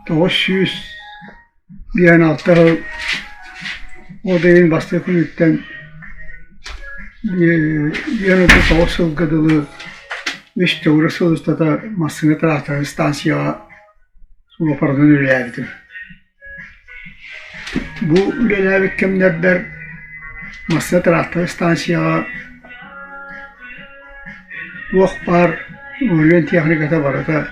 900 bir altı o da yeni bastığı kulüpten yanında 9 yıl kadılı işte orası usta da masını taraftan stansiya su apardan ürelerdim. Bu üreler kimler masını taraftan stansiya var Orient teknikata var da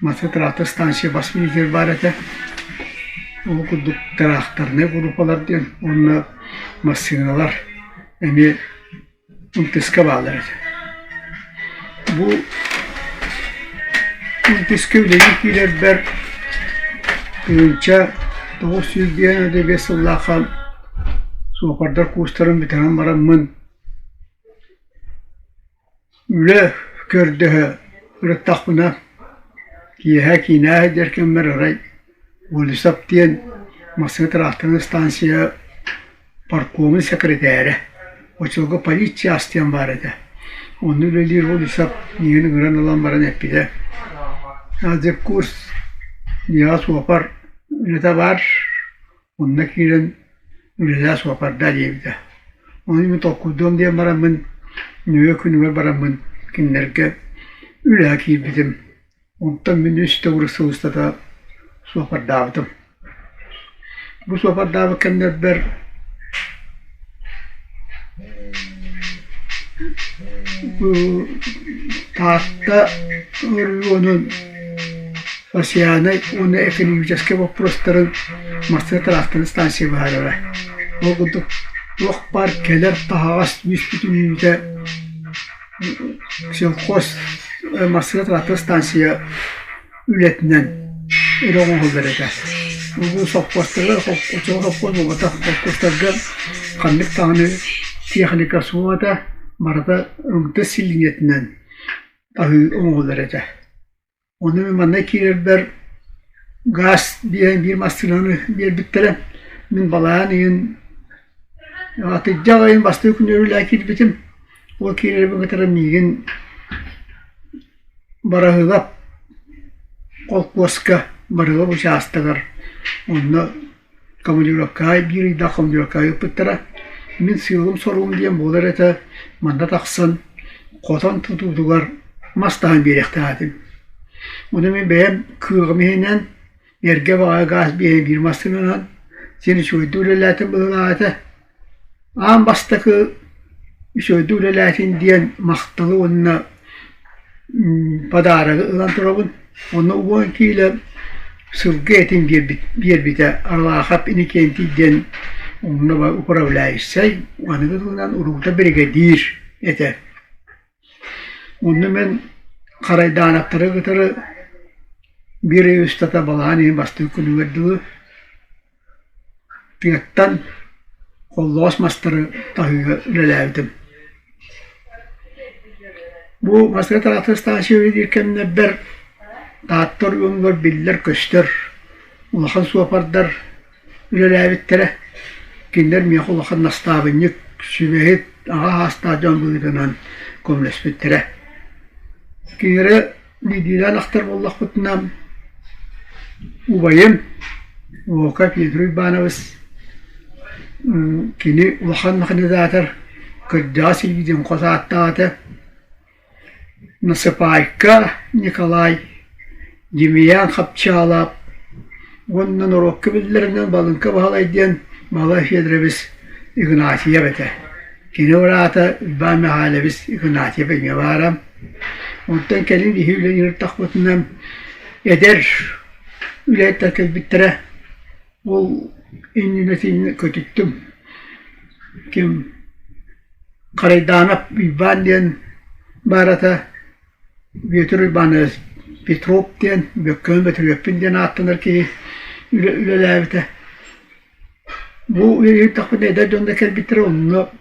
masını taraftan stansiya basmıyor var da o kuduk taraftarına gruplar diyen onunla masinalar yani untiska bağlar. Bu untiska ülelikler ber önce 900 diyen de besullaham sopardar kustarın bir tane maramın üle gördüğü ürettakına ki hakina derken meraray Volisap diyen masaya taraftan stansiya parkumun sekreteri. O çılgı poliçya astiyan vardı. Onu öyle volisap yeni gören olan var hep bir de. Azıcık kurs diye sopar ülete var. Onunla kiren ülete sopar da diye bir de. Onu mu tokudum diye maramın New York Üniversitesi maramın kinlerge ülete ki bizim. Ondan bir üstte uğrası ustada sopar dağıttım. Bu sopar dağıtken de bir bu tahta onun fasyanı onu ekonomik bu prostarın masaya taraftan stansiya var. O kutu yok parkeler tahas büsbütünüde şilkos masaya taraftan stansiya üretilen İran olacak. Bu sokaklarda o sokaklarda kanlık tane teknik suada marada ümte silinetinden tabii olacak. Onun manne kiler gaz bir masrafını bir bittiren min balayın atacağın bastığı günleri lakin bitim o kiler bu kadar migin barahıda kolkoska barığı bu şahıstılar. Onunla kamuculukay, bir da kamuculukay yapıttıra. Min sığılım sorum diyen boğular ete mandat aksan, kotan tutudular, mastan bir ektadim. Onu min beğen kığımıyla yerge bağa gaz bir mastınan seni şöyle ülelatin bığılatı. Ağam bastakı şöyle ülelatin diyen mahtalı onunla padarı ılan turabın. Onu uğun kiyle sırgı etin bir bite Allah'ap inikenti den onunla upravlayışsay onu da tuğdan urukta brigadir ete. Onu men karaydan aptarı gıtarı bir üstada balağını bastığı günü verdiği fiyattan kollos mastarı tahıya ülelerdim. Bu mastarı tarafta stansiya verirken de bir dağıttır yollar biller köştür. Ulağın suapardar ülelevittere. Kinder miyah ulağın nastabınlık sübehit ağa hasta can buyurunan komlespittere. Kinere lidilen aktar bollak butnam ubayım uğaka Pedro Ibanovas kini ulağın maknidatar kırcası gidin kosa attağıtı Nasipayka Nikolay Cimiyan kapçalap ondan orokku billerinden balınka bağlaydiyen bağlay fiyedrebiz Ignatiye bete. Kini orata übbame halebiz Ignatiye bete varam. Ondan kelin dihivle yırtak botundan eder üleyette kelbittire ol inninetini kötüttüm. Kim karaydanap übban diyen barata Götürür bana Petrop diyen, Bökkön Betröp'ün diyen atlanır ki ülelevde. Bu takip eder döndü kelbitre onunla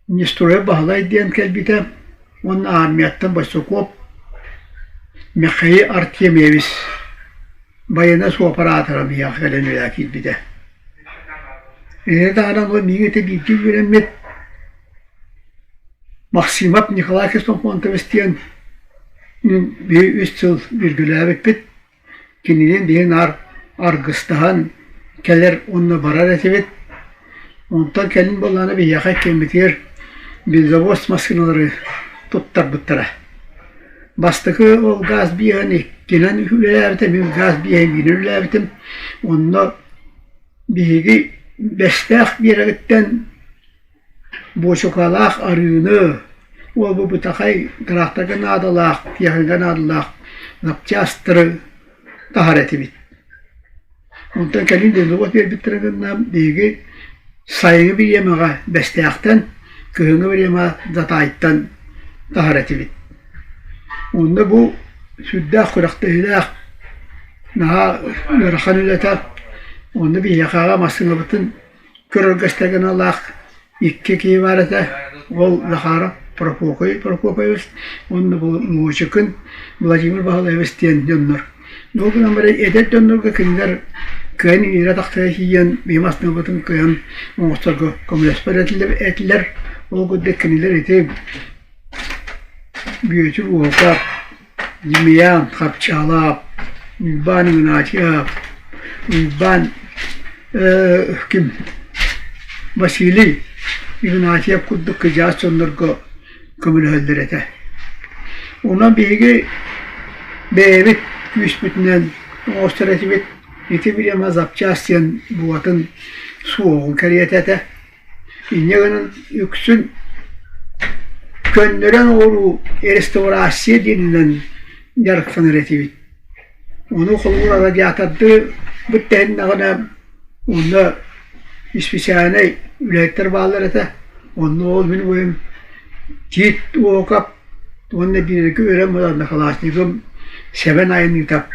Nestor'a bağlay diyen kelbite onun armiyattan başsokop Mekhayi Artyemevis bayana su aparatara bir yakalen ülakil bir de. Nerede adam o miyete bir yönemet Maksimap Nikolay Koston Pontevestiyen bir üst yıl virgüle bit Kininin diyen argıstahan keller onunla barar etibet. Ondan kelin bollanı bir yakay kembitir. Bir zavos maskinaları tuttar bıttıra. Bastıkı o gaz bir yani gelen hüleyebitim, bir gaz bir yani hüleyebitim. Onunla bir bestek bir gitten boşukalak arığını o bu takay kıraktaki nadalak, yakınga nadalak napçastırı tahareti bit. Ondan kelin de zavos bir bittirgenden bir sayını bir yemeğe bestekten köyünü bir yemeğe zatayitten tahareti bit. Onda bu südde kurakta hilak naha rahanülete onda bir yakağa masını bütün körülgeçtegen Allah iki kibarete ol zahara propokoyuz onda bu muçukun Vladimir Bahalayevstiyen dönür. Doğrudan beri edet dönürge kinler köyün ira tahtaya hiyen bimasını bütün köyün muhtargı komünesper ettiler o güddek kinler eti büyütür uğurlar yemeyen kapçalap ülban ünatiyap ülban kim Vasili ünatiyap kudduk kıcağız sonlarga kömür öldürete ona bilgi beyevit yüzbütünden osteretibit iti bir yama zapçasyen bu atın soğuğun kariyetete İnyeğinin yüksün Könleren oğlu restaurasyon denilen yarıktan üretibit. Onu kolura radyatadı, bütteğin ağına onda İsviçre'ne ületler bağlar ete. Onu ol benim boyum ciddi okap. Onda birlikte öğrenmeden kalaşnıgım seven ayın yitap.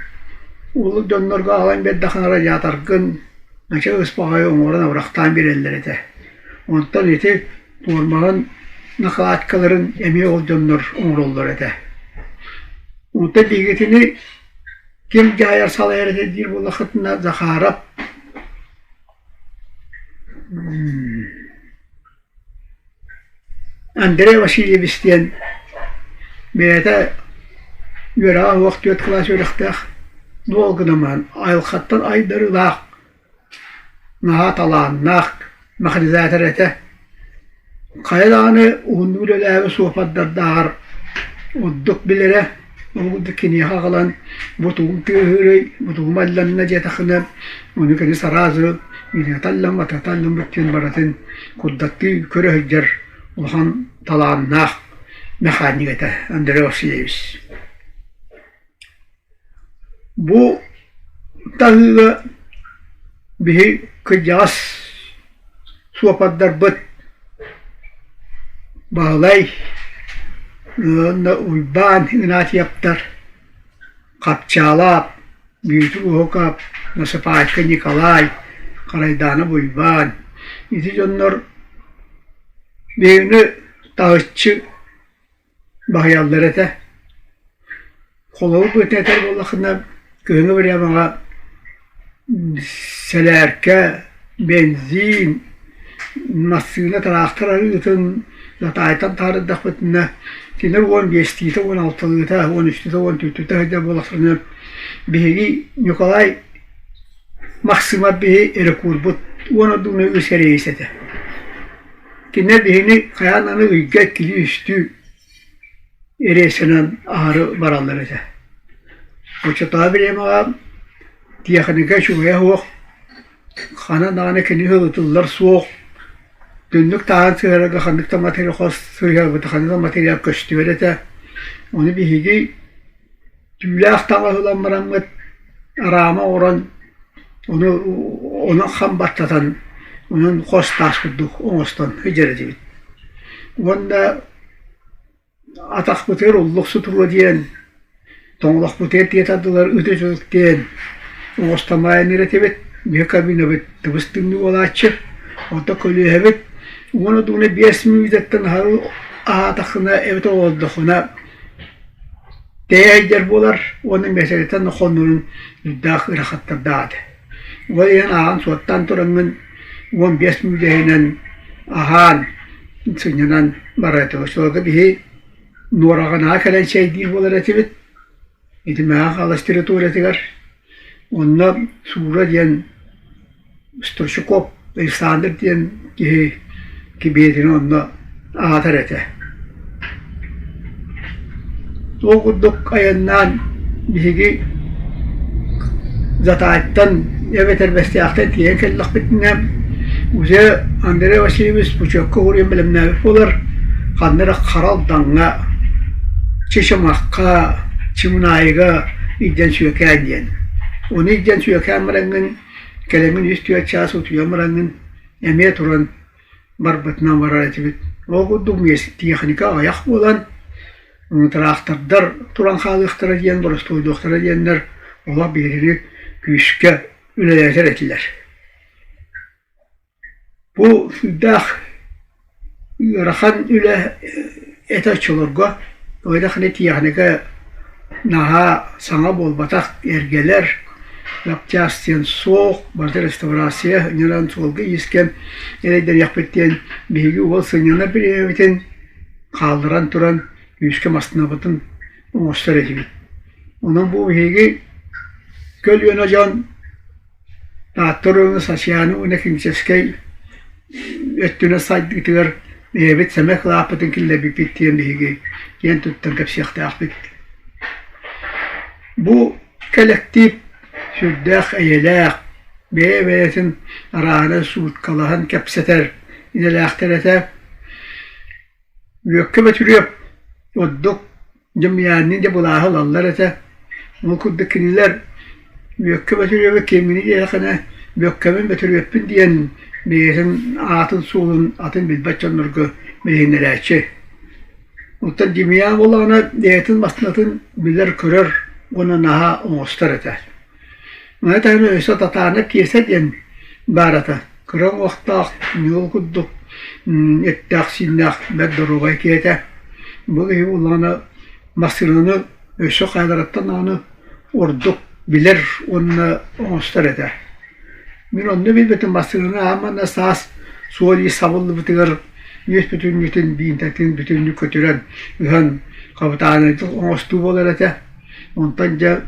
Olu dönlerge ağlayın beddakan radyatargın naça ıspağayı onlarına bıraktan bir eller ete. Ondan eti ormağın nakalatkaların emeği olduğunlar umurullar ede. Ondan diğetini kim cayar salayar ededir bu lakıtına zaharap. Andrei Vasilyev isteyen beyete yöre vakti ötkıla söylektək dolgınaman ayılkattan aydarı lağ naha talanlaq mekhanizatör ete Kayalağını uğunduğuyla sohbatlar dağır odduk bilere oğulduk kiniha kalan butuğum tühürü butuğum allanına cetakına onu kini sarazı yine tallam ve tatallam bütün baratın kuddatı köre hüccer ulan talannak mekanikete Andrei Vasilyev bu tahılı bir kıcağız sohbatlar bıt bağlay uyban inat yaptır kapçalap büyütü uhokap nasıl paşka Nikolay Karaydana uyban iti onlar birini dağıtçı bağyallar ete kolağı büteter bollakına köyünü bir yamağa selerke benzin masıyla traktörü yutun Zataytan tarih dağıtına kinler 15'te 16'te 13'te 14'te de bollaklarına biri Nikolay maksima bir erekurbut onu dunu üseriyiz ete kinler birini kayananı ülke kili üstü eresinin ağrı barallar ete o çatağı bir yamağa diyakanıka şuraya hoğ kana dağına kini hıgıtıllar soğuk Dünlük tağın sığırıga kandıkta materyal kos sığırıga bıtıkanıda materyal köştüverete onu bir higi tüylağ tağılan maramıt arama oran onu ham battatan onun kos taş kudduk oğustan hücereci bit. Onda atak bıtır ulluk suturu diyen tonluk bıtır diyetadılar ötecülük diyen oğustamaya nirete bit bir kabine bit tıbıstığını olaçı onda kolye bit onu dune biesmi bidetten haru atakına evet olduquna değer bolar onun meseleten konunun dağ rahatlar dağdı. Ve yan ağan suattan turanın on biesmi bidenen ahan sünyanan baratı soğuk bir Norağına kalan şey değil bolar etibet. İdime alıştırı tuğretigar. Onunla Sura diyen Stoşikop Alexander diyen kibiyetini onunla atar ete. O kudduk ayından bihigi zatayettan evet elbette akta diye kellak bitine uze Andrei Vasilyevich bu çok uğrayın bilimler olur. Kanlara karal danga çeşemakka çimnayga idden süyeken diyen. Onu idden süyeken marangın kelemin üstüye çağ sotuyor marangın emeye turan barbatına varar etibit. O kudduk mesik teknika ayak olan traktörler turan halıqtara diyen, borostoydoqtara diyenler ola birini güçke üleler ettiler. Bu dağ rahan üle etaçolorga oyda xnet yaxnega naha sana bol batak ergeler yapacağız soğuk barda restorasiya nyalan solga isken eleyden yapettiyen bilgi olsun yana bir evitin kaldıran turan yüzke mastına batın oğuşlar edibi. Onun bu bilgi göl yönacan dağıttırığını saçyanı ona kimseskey öttüne saydıktılar evet semek lapatın kille bir bittiyen bilgi yen tuttan kapsiyakta akbit. Bu kolektif sürdek eyelek beyetin arağına suut kalahan kapseter inelekterete yükke betürüyüp odduk cemiyanın de bulahıl allar ete o kuddekinler yükke betürüyüp kemini yakına yükkemin betürüyüpün diyen beyetin atın suğun atın bilbaçanlarga bilhinlerçi Utan cemiyan olağına deyetin basınatın bilir körür ona naha oğustar ete. Ona tane öse tatarına keset yen barata. Kıran vaxtaq yol kudduk ettak sinnak beddorugay kete. Bu gibi olağına masırını öse kaydarattan onu orduk bilir onu oğustar ete. Min onu bilbetin masırını ama nasas suali sabıllı bitigar yüz bütün bintetin bütünlü kötüren ühen kapitanı oğustu bolar ete. Ondanca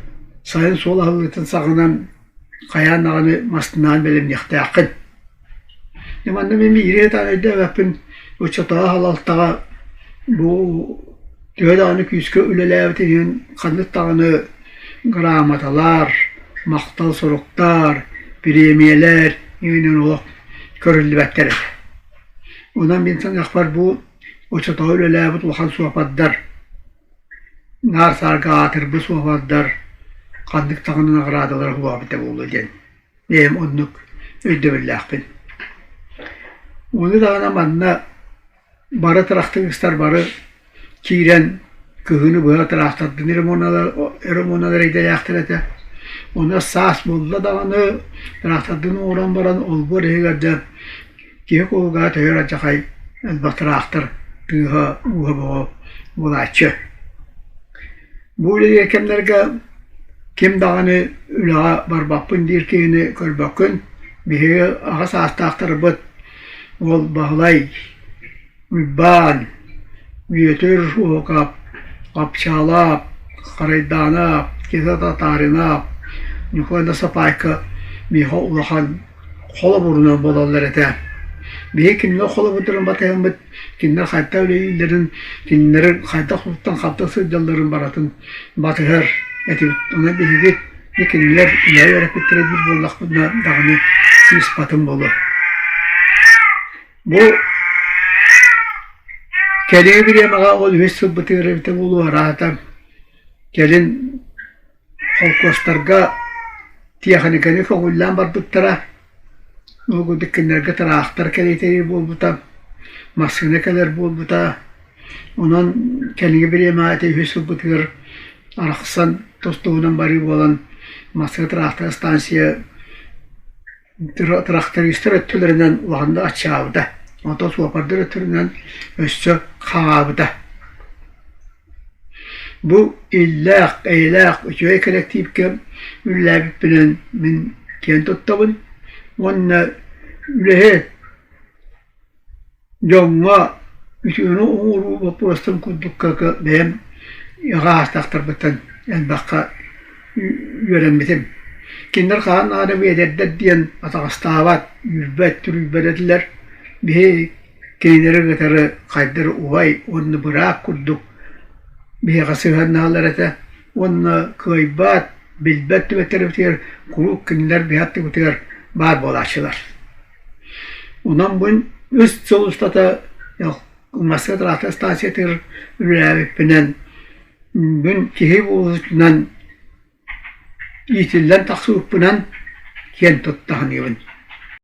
sayın sol ahlıtın sağınan kayan ağını mastından belim yaktağın. Yamanlı ben bir iri tane de vapın o çatağa halaltağa bu düğede anı küskü ülelevtinin kanlık tağını gramatalar, maktal soruklar, biremiyeler, yönün o körüllü bekler. Ondan bir insan yakbar bu o çatağa ülelevt ulan sohbatlar. Nar sarga atır bu sohbatlar. Kandık tağının ağradalar huvabite boğulu den. Neyim onluk ödde billahbin. Onu dağına manna barı taraktın istar barı kiren kıhını bığa taraktardın eromonalar eyde yaktırete. Ona sas bolla dağını taraktardın oran baran olgu rehigarca kiyik olga töyür acakay elbaq taraktır tığha uha boğu bulaçı. Bu ile yekemlerge kim dağını ülağa barbapın dirkeyini körbakın bihi ağas astaqtır bıt ol bağlay mübban büyütür oğap kapçalap qaraydanap kesa tatarınap nüfayda sapayka bihi ulahan kola buruna bolallar ete bihi kimler kola buturun batayan bıt kimler hatta öyleylerin kimlerin hatta huttan hatta sığcalların baratın batıhır eti ona bilgi yekinler ilahi öğretmenlere bir bollak buna dağını ispatın bolu. Bu kelini bir yamağa ol hüssü bıtırıvte bolu rahatam. Kelin holkostarga tiyahanikani fogullan bar bıttıra. Ogu dikkinlerge tara aktar keliteri bol buta. Maskine keler bol buta. Onun kelini bir yamağa eti hüssü bıtır Araqsan tostuğundan bari olan Masya traktör stansiya traktör üstürütlerinden uğanda açağıda. Otos vapardıratırından össü kağabıda. Bu illaq, eylaq, üçüye kolektifke üllabit bilen min kent ottabın. Onna ülehe jonga üçüğünü uğuru vapurastan kuddukka benim yağa hastaqtar bıtan elbaqqa öğrenmedim. Kinder kaan ağda bededde diyen atağıstavat yürbet türübedediler. Bihe kendileri gıtarı kaydır uvay onu bırak kurduk. Bihe kasıhannalar ete onu kıybat bilbet tübeter kuruk kinler bihattı kutuyor bar bolaşılar. Ondan bugün üst solustata Maskat rahta stansiyatir ürevipinen bugün kihi boğuzundan itilden taksuğupunan kien tuttahan yavun.